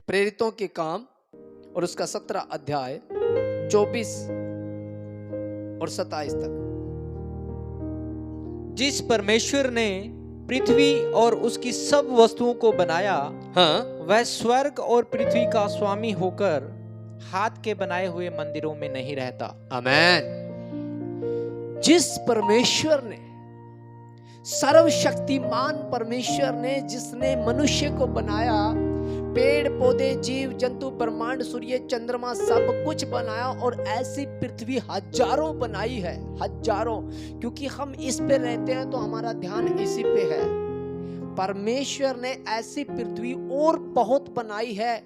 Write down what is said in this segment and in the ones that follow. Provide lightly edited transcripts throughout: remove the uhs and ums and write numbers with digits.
प्रेरितों के काम और उसका 17 अध्याय 24 और 27 तक। जिस परमेश्वर ने पृथ्वी और उसकी सब वस्तुओं को बनाया, हाँ, वह स्वर्ग और पृथ्वी का स्वामी होकर हाथ के बनाए हुए मंदिरों में नहीं रहता। आमेन। जिस परमेश्वर ने, सर्वशक्तिमान परमेश्वर ने, जिसने मनुष्य को बनाया, पेड़ पौधे जीव जंतु ब्रह्मांड सूर्य चंद्रमा सब कुछ बनाया, और ऐसी पृथ्वी हजारों बनाई है, हजारों, क्योंकि हम इस पे रहते हैं तो हमारा ध्यान इसी पे है। परमेश्वर ने ऐसी पृथ्वी और बहुत बनाई है।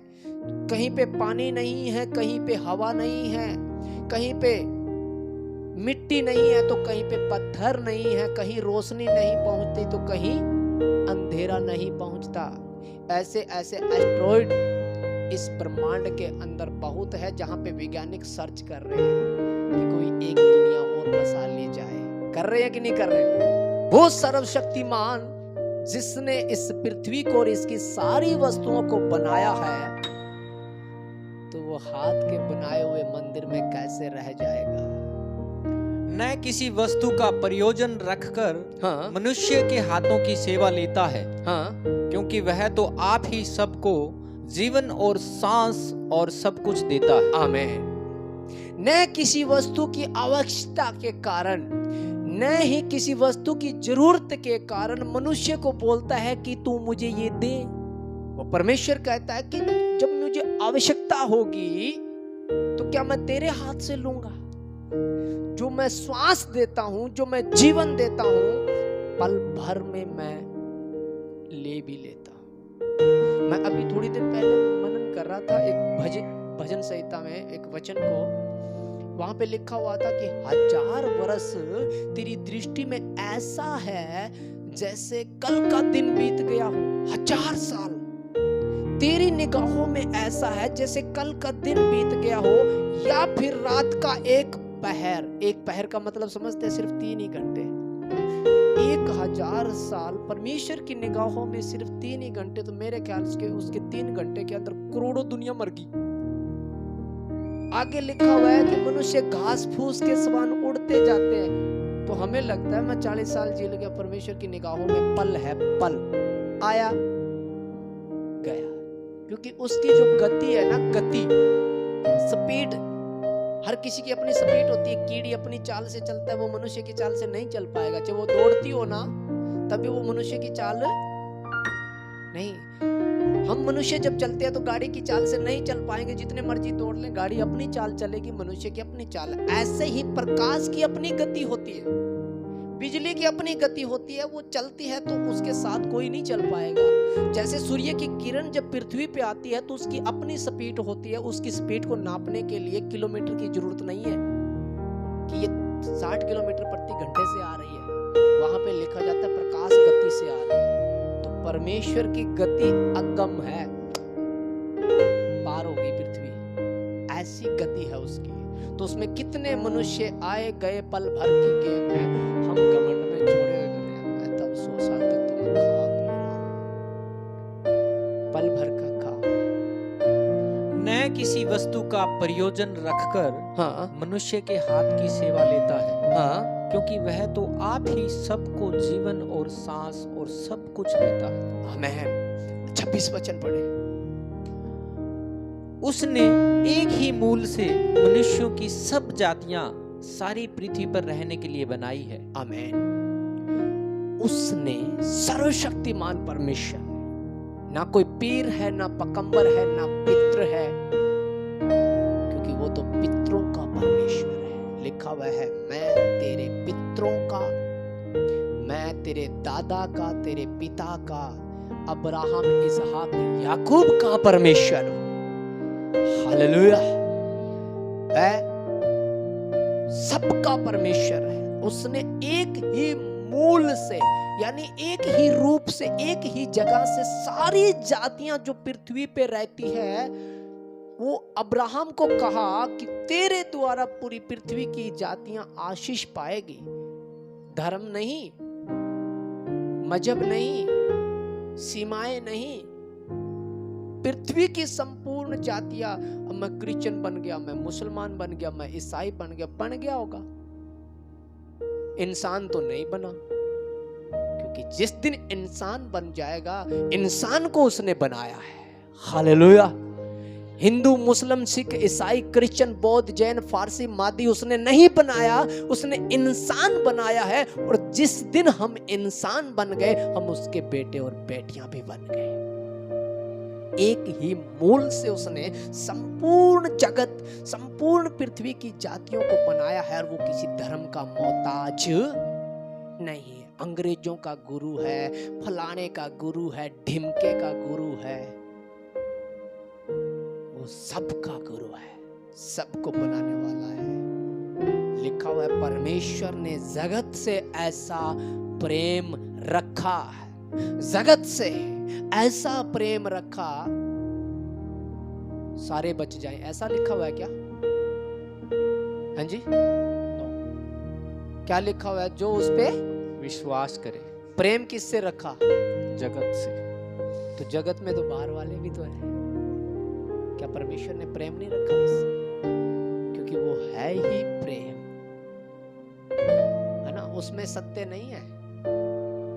कहीं पे पानी नहीं है, कहीं पे हवा नहीं है, कहीं पे मिट्टी नहीं है तो कहीं पे पत्थर नहीं है, कहीं रोशनी नहीं पहुंचती तो कहीं अंधेरा नहीं पहुंचता। ऐसे ऐसे एस्ट्रॉइड इस ब्रह्मांड के अंदर बहुत है, जहां पे वैज्ञानिक सर्च कर रहे हैं कि कोई एक दुनिया और बसा ले जाए। कर रहे हैं कि नहीं कर रहे? वो सर्वशक्तिमान जिसने इस पृथ्वी को और इसकी सारी वस्तुओं को बनाया है, तो वो हाथ के बनाए हुए मंदिर में कैसे रह जाएगा? न किसी वस्तु का प्रयोजन रखकर हाँ, मनुष्य के हाथों की सेवा लेता है, हाँ, क्योंकि वह तो आप ही सबको जीवन और सांस और सब कुछ देता है। आमेन। न किसी वस्तु की आवश्यकता के कारण, न ही किसी वस्तु की जरूरत के कारण मनुष्य को बोलता है कि तू मुझे ये दे। वो परमेश्वर कहता है कि जब मुझे आवश्यकता होगी तो क्या मैं तेरे हाथ से लूंगा? जो मैं श्वास देता हूं, जो मैं जीवन देता हूं, पल भर में मैं ले भी लेता हूं। मैं अभी थोड़ी देर पहले मनन कर रहा था एक भजन संहिता में एक वचन को। वहां पे लिखा हुआ था कि 1000 वर्ष तेरी दृष्टि में ऐसा है जैसे कल का दिन बीत गया हो। 1000 साल तेरी निगाहों में ऐसा है जैसे कल का दिन बीत गया हो, या फिर रात का एक पहर। एक पहर का मतलब समझते हैं सिर्फ 3 ही घंटे। 1000 साल परमेश्वर की निगाहों में सिर्फ 3 ही घंटे, तो मेरे ख्याल से उसके 3 घंटे के अंदर करोड़ों दुनिया मर गई। आगे लिखा हुआ है कि मनुष्य घास फूस के समान उड़ते जाते हैं। तो हमें लगता है मैं 40 साल जी गया, परमेश्वर की निगाहों में पल है, पल आया गया। क्योंकि उसकी जो गति है ना, गति, स्पीड, हर किसी की अपनी स्पीड होती है। कीड़ी अपनी चाल से चलता है, वो मनुष्य की चाल से नहीं चल पाएगा। चाहे वो दौड़ती हो ना, तभी वो मनुष्य की चाल नहीं। हम मनुष्य जब चलते हैं तो गाड़ी की चाल से नहीं चल पाएंगे, जितने मर्जी दौड़ लें, गाड़ी अपनी चाल चलेगी, मनुष्य की अपनी चाल। ऐसे ही प्रकाश की अपनी गति होती है, बिजली की अपनी गति होती है। वो चलती है तो उसके साथ कोई नहीं चल पाएगा। जैसे सूर्य की किरण जब पृथ्वी पे आती है तो उसकी अपनी स्पीड होती है। उसकी स्पीड को नापने के लिए किलोमीटर की जरूरत नहीं है कि ये 60 किलोमीटर प्रति घंटे से आ रही है। वहां पे लिखा जाता है प्रकाश गति से आ रही है। तो परमेश्वर की गति अगम है, पार होगी पृथ्वी, ऐसी गति है उसकी। तो उसमें कितने मनुष्य आए गए, पल भर की गेम है। हम घमंड में छोड़े गए, मैं तब 100 साल तक तो मैं खा पी रहा हूं, पल भर का खा। न किसी वस्तु का प्रयोजन रखकर हाँ, मनुष्य के हाथ की सेवा लेता है, हाँ, क्योंकि वह तो आप ही सबको जीवन और सांस और सब कुछ देता है। आमेन। 26 वचन पढ़े। उसने एक ही मूल से मनुष्यों की सब जातियां सारी पृथ्वी पर रहने के लिए बनाई है। आमेन। उसने, सर्वशक्तिमान परमेश्वर, ना कोई पीर है, ना पकंबर है, ना पित्र है, क्योंकि वो तो पितरों का परमेश्वर है। लिखा हुआ है, मैं तेरे पितरों का, मैं तेरे दादा का, तेरे पिता का, अब्राहम इसहाक याकूब का परमेश्वर हूं। हालेलुया। वह सबका परमेश्वर है। उसने एक ही मूल से, यानी एक ही रूप से, एक ही जगह से सारी जातियां जो पृथ्वी पे रहती है, वो अब्राहम को कहा कि तेरे द्वारा पूरी पृथ्वी की जातियां आशीष पाएगी। धर्म नहीं, मजहब नहीं, सीमाएं नहीं, पृथ्वी की संपूर्ण जातियां, अब मैं क्रिश्चियन बन गया, मैं मुसलमान बन गया, मैं ईसाई बन गया होगा, इंसान तो नहीं बना। क्योंकि जिस दिन इंसान बन जाएगा, इंसान को उसने बनाया है। हालेलुया। हिंदू, मुस्लिम, सिख, ईसाई, क्रिश्चियन, बौद्ध, जैन, फारसी, मादी उसने नहीं बनाया, उसने इंसान बनाया है। और जिस दिन हम इंसान बन गए, हम उसके बेटे और बेटियां भी बन गए। एक ही मूल से उसने संपूर्ण जगत, संपूर्ण पृथ्वी की जातियों को बनाया है। और वो किसी धर्म का मोहताज नहीं है, अंग्रेजों का गुरु है, फलाने का गुरु है, ढिमके का गुरु है, वो सबका गुरु है, सबको बनाने वाला है। लिखा हुआ है, परमेश्वर ने जगत से ऐसा प्रेम रखा है, जगत से ऐसा प्रेम रखा, सारे बच जाएं, ऐसा लिखा हुआ है क्या? हाँ जी, क्या लिखा हुआ है? जो उस पे विश्वास करे। प्रेम किससे रखा? जगत से। तो जगत में तो बाहर वाले भी तो है, क्या परमेश्वर ने प्रेम नहीं रखा उससे? क्योंकि वो है ही प्रेम, है ना, उसमें सत्य नहीं है।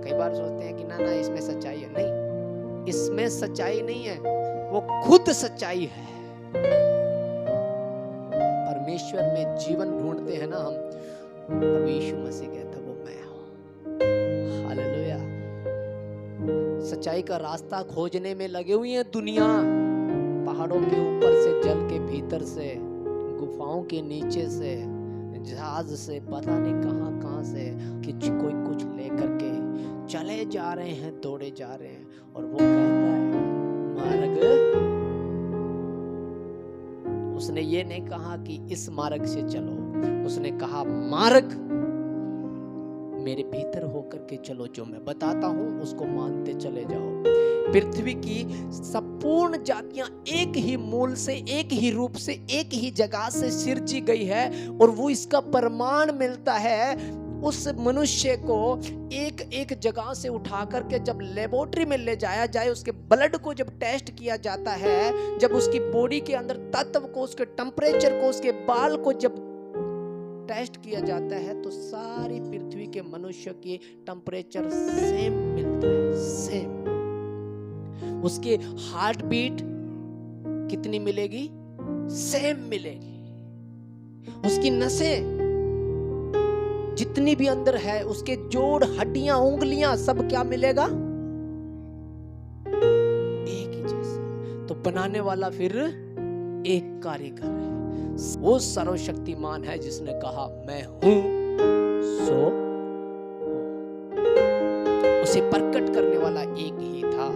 कई बार सोचते हैं कि ना ना इसमें सच्चाई है, नहीं, इसमें सच्चाई नहीं है, वो खुद सच्चाई है। परमेश्वर में जीवन ढूंढते हैं ना हम, प्रभु यीशु मसीह कहता वो मैं हूं। हालेलुया। सच्चाई का रास्ता खोजने में लगे हुई है दुनिया, पहाड़ों के ऊपर से, जल के भीतर से, गुफाओं के नीचे से, जहाज से, पता नहीं कहां कहां से कि कोई कुछ लेकर के चले जा रहे हैं, दौड़े जा रहे हैं। और वो कहता है मार्ग, उसने ये नहीं कहा कि इस मार्ग से चलो, उसने कहा मार्ग मेरे भीतर होकर के चलो, जो मैं बताता हूं उसको मानते चले जाओ। पृथ्वी की संपूर्ण जातियां एक ही मूल से, एक ही रूप से, एक ही जगह से सिरजी गई है। और वो इसका प्रमाण मिलता है उस मनुष्य को एक एक जगह से उठा करके जब लेबोरेटरी में ले जाया जाए, उसके ब्लड को जब टेस्ट किया जाता है, जब उसकी बॉडी के अंदर तत्व को, उसके टेम्परेचर को, उसके बाल को जब टेस्ट किया जाता है, तो सारी पृथ्वी के मनुष्य की टेम्परेचर सेम मिलता है, सेम। उसके हार्ट बीट कितनी मिलेगी? सेम मिलेगी। उसकी नसें जितनी भी अंदर है, उसके जोड़, हड्डियां, उंगलियां, सब क्या मिलेगा? एक ही जैसा। तो बनाने वाला फिर एक कारीगर है, वो सर्वशक्तिमान है जिसने कहा मैं हूं सो हूं। उसे प्रकट करने वाला एक ही था,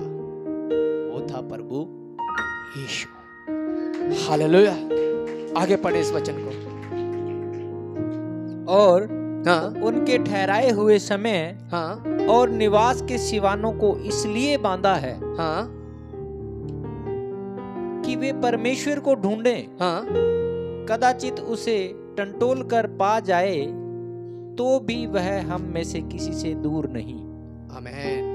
वो था प्रभु यीशु। हालेलुया। आगे पढ़े इस वचन को। और उनके ठहराए हुए समय और निवास के सिवानों को इसलिए बांधा है कि वे परमेश्वर को ढूंढें, कदाचित उसे टंटोल कर पा जाए, तो भी वह हम में से किसी से दूर नहीं। आमीन।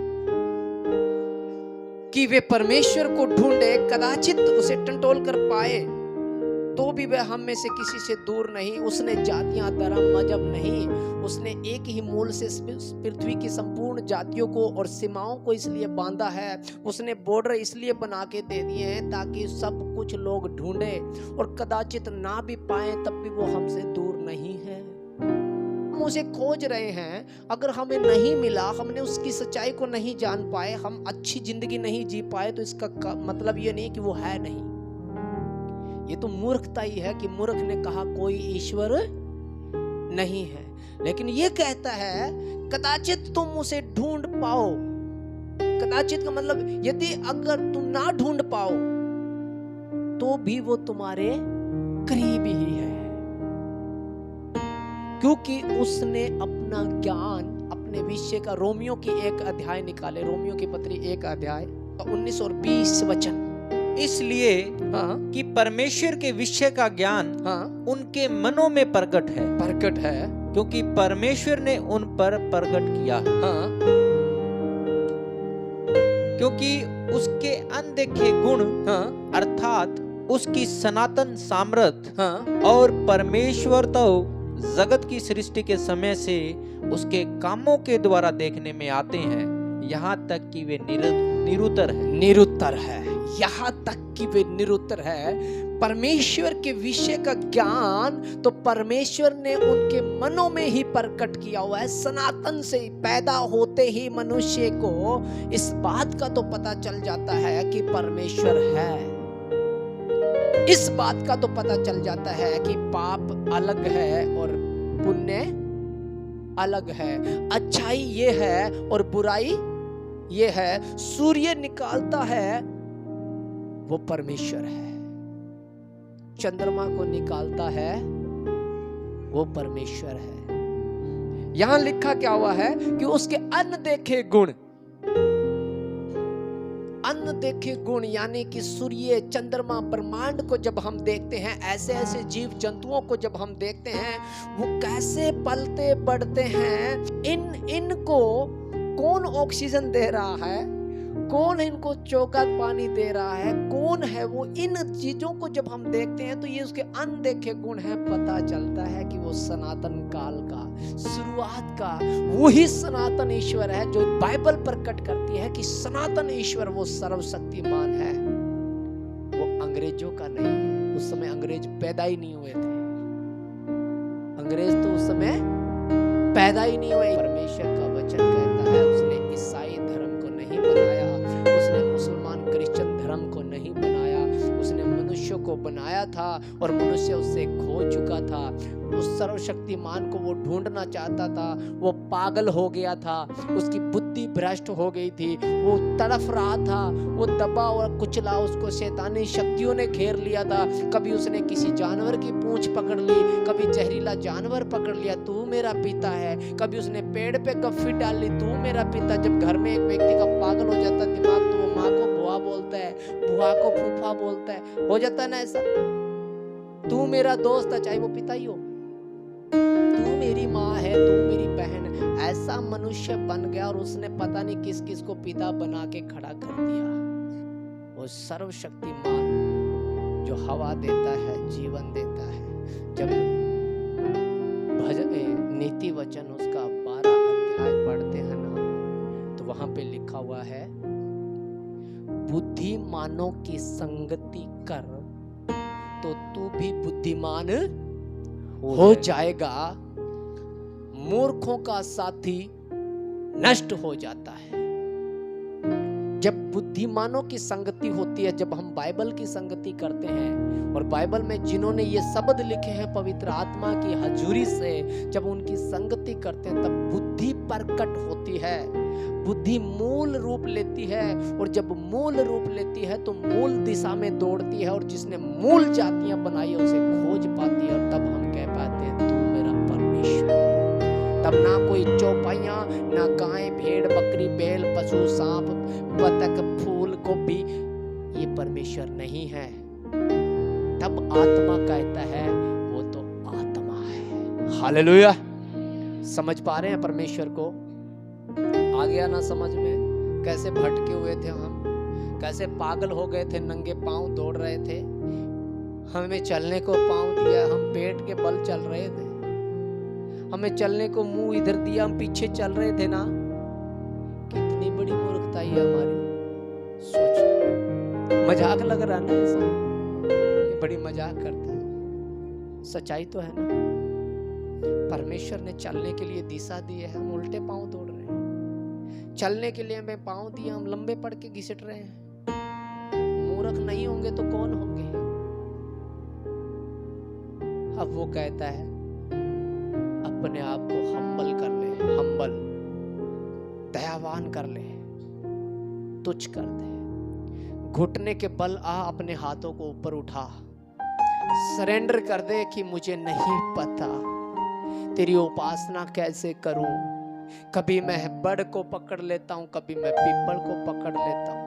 कि वे परमेश्वर को ढूंढे, कदाचित उसे टंटोल कर पाए, तो भी वह हम में से किसी से दूर नहीं। उसने जातियां, धर्म, मजहब नहीं, उसने एक ही मूल से पृथ्वी की संपूर्ण जातियों को और सीमाओं को इसलिए बांधा है। उसने बॉर्डर इसलिए बना के दे दिए हैं ताकि सब कुछ लोग ढूंढे, और कदाचित ना भी पाए तब भी वो हमसे दूर नहीं है। हम उसे खोज रहे हैं, अगर हमें नहीं मिला, हमने उसकी सच्चाई को नहीं जान पाए, हम अच्छी जिंदगी नहीं जी पाए, तो इसका मतलब ये नहीं कि वो है नहीं। ये तो मूर्खता ही है कि मूर्ख ने कहा कोई ईश्वर नहीं है। लेकिन ये कहता है कदाचित तुम उसे ढूंढ पाओ। कदाचित का मतलब यदि अगर तुम ना ढूंढ पाओ तो भी वो तुम्हारे करीब ही है, क्योंकि उसने अपना ज्ञान, अपने विषय का, रोमियो की एक अध्याय निकाले, रोमियो की पत्री 1 अध्याय 19 और 20 वचन। इसलिए कि परमेश्वर के विषय का ज्ञान उनके मनों में प्रकट है, क्योंकि परमेश्वर ने उन पर प्रकट किया, क्योंकि उसके अनदेखे गुण हाँ, अर्थात उसकी सनातन सामर्थ हाँ, और परमेश्वर तो जगत की सृष्टि के समय से उसके कामों के द्वारा देखने में आते हैं, यहाँ तक कि वे निरुत्तर है। निरुत्तर है, यहाँ तक कि वे निरुत्तर है। परमेश्वर के विषय का ज्ञान तो परमेश्वर ने उनके मनों में ही प्रकट किया हुआ है। सनातन से पैदा होते ही मनुष्य को इस बात का तो पता चल जाता है कि परमेश्वर है। इस बात का तो पता चल जाता है कि पाप अलग है और पुण्य अलग है, अच्छाई ये है और बुराई ये है। सूर्य निकालता है वो परमेश्वर है, चंद्रमा को निकालता है वो परमेश्वर है। यहां लिखा क्या हुआ है कि उसके अनदेखे गुण, अनदेखे गुण यानी कि सूर्य, चंद्रमा, ब्रह्मांड को जब हम देखते हैं, ऐसे ऐसे जीव जंतुओं को जब हम देखते हैं, वो कैसे पलते बढ़ते हैं, इनको कौन ऑक्सीजन दे रहा है, कौन इनको चौका पानी दे रहा है, कौन है वो, इन चीजों को जब हम देखते हैं तो ये उसके अनदेखे गुण है। पता चलता है कि वो सनातन काल का, शुरुआत का वही सनातन ईश्वर है जो बाइबल प्रकट करती है कि सनातन ईश्वर वो सर्वशक्तिमान है। वो अंग्रेजों का नहीं है, उस समय अंग्रेज पैदा ही नहीं हुए थे, अंग्रेज तो उस समय पैदा ही नहीं हुए। परमेश्वर का वचन कहता है उसने ईसाई धर्म को नहीं बनाया, उसने मुसलमान क्रिश्चियन धर्म को नहीं बनाया, उसने मनुष्य को बनाया था और मनुष्य उससे खो चुका था। उस सर्वशक्तिमान को वो ढूंढना चाहता था, वो पागल हो गया था, उसकी बुद्धि भ्रष्ट हो गई थी, वो तड़फ रहा था, वो दबा और कुचला, उसको शैतानी शक्तियों ने घेर लिया था। कभी उसने किसी जानवर की पूंछ पकड़ ली, कभी जहरीला जानवर पकड़ लिया, तू मेरा पिता है, कभी उसने पेड़ पे गफ्फी डाल ली, तू मेरा पिता। जब घर में एक व्यक्ति का पागल हो जाता दिमाग तो वो माँ को बुआ बोलता है, बुआ को फूफा बोलता है, हो जाता है ना ऐसा। तू मेरा दोस्त है, चाहे वो पिता ही हो, तू मेरी माँ है, तू मेरी बहन है। ऐसा मनुष्य बन गया और उसने पता नहीं किस किस को पिता बना के खड़ा कर दिया। वो सर्वशक्तिमान जो हवा देता है, जीवन देता है। जब नीति वचन उसका 12 अध्याय पढ़ते हैं ना, तो वहां पे लिखा हुआ है, बुद्धिमानों की संगति कर तो तू भी बुद्धिमान हो जाएगा, मूर्खों का साथी नष्ट हो जाता है। जब बुद्धिमानों की संगति होती है, जब हम बाइबल की संगति करते हैं और बाइबल में जिन्होंने ये शब्द लिखे हैं पवित्र आत्मा की हजूरी से, जब उनकी संगति करते हैं तब बुद्धि प्रकट होती है, बुद्धि मूल रूप लेती है। और जब मूल रूप लेती है तो मूल दिशा में दौड़ती है और जिसने मूल जातियां बनाई है उसे खोज पाती है। और तब हम कह पाते हैं तू मेरा परमेश्वर। तब ना कोई चौपाइयां, ना गाय, भेड़, बकरी, बैल, पशु, सांप, बतख, फूल, गोभी, ये परमेश्वर नहीं है। तब आत्मा कहता है वो तो आत्मा है। हालेलुया। समझ पा रहे हैं परमेश्वर को? आ गया ना समझ में? कैसे भटके हुए थे हम, कैसे पागल हो गए थे, नंगे पांव दौड़ रहे थे, हमें चलने को पांव दिया, हम पेट के बल चल रहे थे, हमें चलने को मुंह इधर दिया, हम पीछे चल रहे थे ना। कितनी बड़ी मूर्खता है हमारी। सोच, मजाक लग रहा ना ऐसा, ये बड़ी मजाक करते हैं, सच्चाई तो है ना। परमेश्वर ने चलने के लिए दिशा दी है, हम उल्टे पांव दौड़ रहे हैं। चलने के लिए हमें पांव दिए, हम लंबे पड़ के घिसट रहे हैं। मूर्ख नहीं होंगे तो कौन होंगे? अब वो कहता है अपने आप को हम्बल कर ले, हम्बल, दयावान कर ले, तुच्छ कर दे, घुटने के बल आ, अपने हाथों को ऊपर उठा, सरेंडर कर दे कि मुझे नहीं पता तेरी उपासना कैसे करूं। कभी मैं बड़ को पकड़ लेता हूं, कभी मैं पीपल को पकड़ लेता हूं,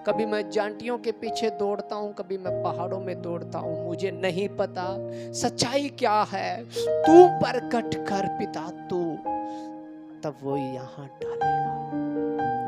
कभी मैं जांटियों के पीछे दौड़ता हूं, कभी मैं पहाड़ों में दौड़ता हूं। मुझे नहीं पता सच्चाई क्या है, तू प्रकट कर पिता तू, तब वो यहाँ डालेगा।